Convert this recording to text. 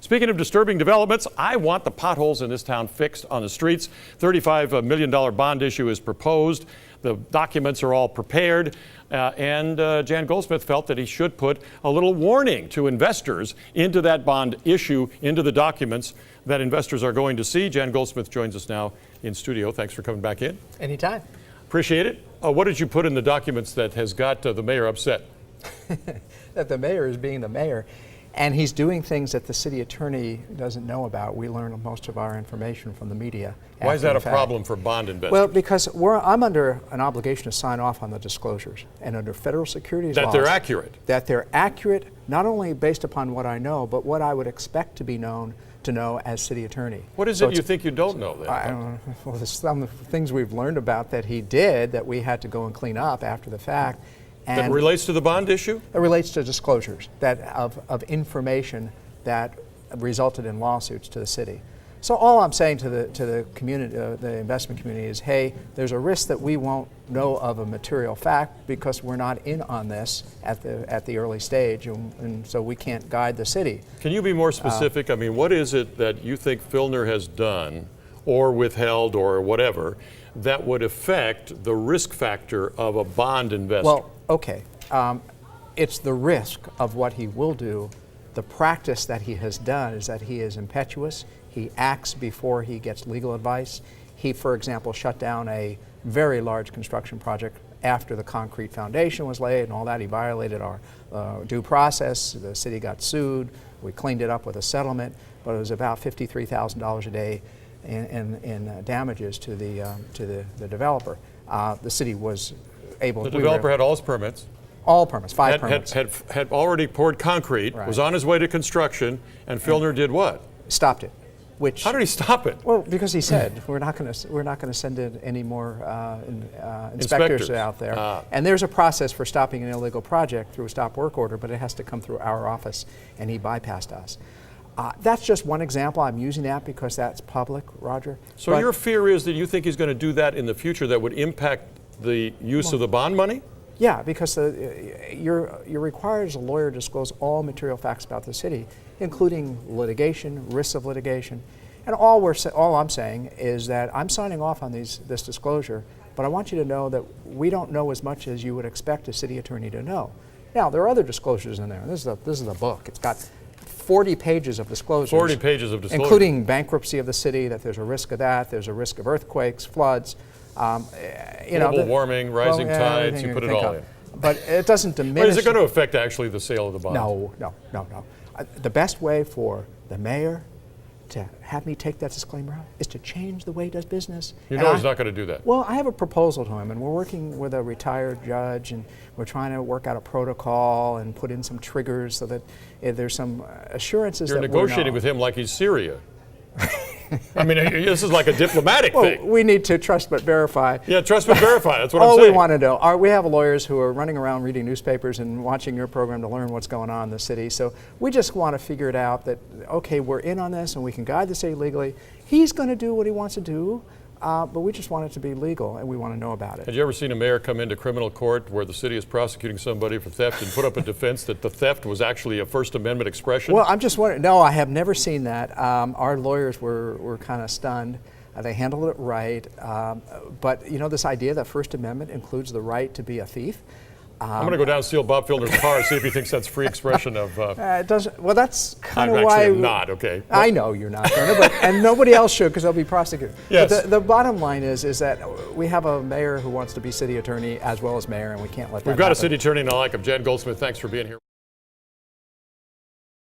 Speaking of disturbing developments, I want the potholes in this town fixed on the streets. $35 million bond issue is proposed. The documents are all prepared, and Jan Goldsmith felt that he should put a little warning to investors into that bond issue, into the documents that investors are going to see. Jan Goldsmith joins us now in studio. Thanks for coming back in. Anytime. Appreciate it. What did you put in the documents that has got the mayor upset? That the mayor is being the mayor, and he's doing things that the city attorney doesn't know about. We learn most of our information from the media. Why is that a problem for bond investors? Well, because I'm under an obligation to sign off on the disclosures, and under federal securities laws. That they're accurate. That they're accurate, not only based upon what I know, but what I would expect to be known to know as city attorney. What is it you think you don't know then? I don't know. Well, there's some things we've learned about that he did that we had to go and clean up after the fact. And that relates to the bond issue? It relates to disclosures that of information that resulted in lawsuits to the city. So all I'm saying to the community, the investment community, is, hey, there's a risk that we won't know of a material fact because we're not in on this at the early stage, and so we can't guide the city. Can you be more specific? I mean, what is it that you think Filner has done, or withheld, or whatever, that would affect the risk factor of a bond investor? Well, okay, it's the risk of what he will do. The practice that he has done is that he is impetuous. He acts before he gets legal advice. He, for example, shut down a very large construction project after the concrete foundation was laid and all that. He violated our due process. The city got sued. We cleaned it up with a settlement, but it was about $53,000 a day in damages to the developer. The city was able. The developer had all his permits. All permits, five permits. Had already poured concrete, right. Was on his way to construction, and Filner did what? Stopped it. Which, how did he stop it? Well, because he said we're not going to send in any more inspectors out there. And there's a process for stopping an illegal project through a stop work order, but it has to come through our office, and he bypassed us. That's just one example. I'm using that because that's public, Roger. So your fear is that you think he's going to do that in the future that would impact the use of the bond money? Yeah, because you're required as a lawyer to disclose all material facts about the city, including litigation, risks of litigation. And all I'm saying is that I'm signing off on this disclosure, but I want you to know that we don't know as much as you would expect a city attorney to know. Now, there are other disclosures in there. This is a book. It's got 40 pages of disclosures. 40 pages of disclosures. Including bankruptcy of the city, that there's a risk of that, there's a risk of earthquakes, floods. Global warming, rising tides, you put it all in. But it doesn't diminish. But is it going to affect actually the sale of the bonds? No. The best way for the mayor to have me take that disclaimer out is to change the way he does business. You know he's not going to do that. Well, I have a proposal to him, and we're working with a retired judge, and we're trying to work out a protocol and put in some triggers so that there's some assurances that You're negotiating with him like he's Syria. I mean, this is like a diplomatic thing. We need to trust but verify. Yeah, trust but verify. That's what I'm saying. All we want to know. We have lawyers who are running around reading newspapers and watching your program to learn what's going on in the city. So we just want to figure it out that, okay, we're in on this and we can guide the city legally. He's going to do what he wants to do, but we just want it to be legal and we want to know about it. Have you ever seen a mayor come into criminal court where the city is prosecuting somebody for theft and put up a defense that the theft was actually a First Amendment expression? Well, I'm just wondering. No, I have never seen that. Our lawyers were kind of stunned. They handled it right. But, you know, this idea that First Amendment includes the right to be a thief. I'm going to go down and steal Bob Filner's car and see if he thinks that's free expression of... it doesn't. Well, that's kind of why... I'm not, okay. I know you're not going to, and nobody else should because they'll be prosecuted. Yes. But the bottom line is that we have a mayor who wants to be city attorney as well as mayor, and we can't let that We've got happen. a city attorney and I like him. Jan Goldsmith, thanks for being here.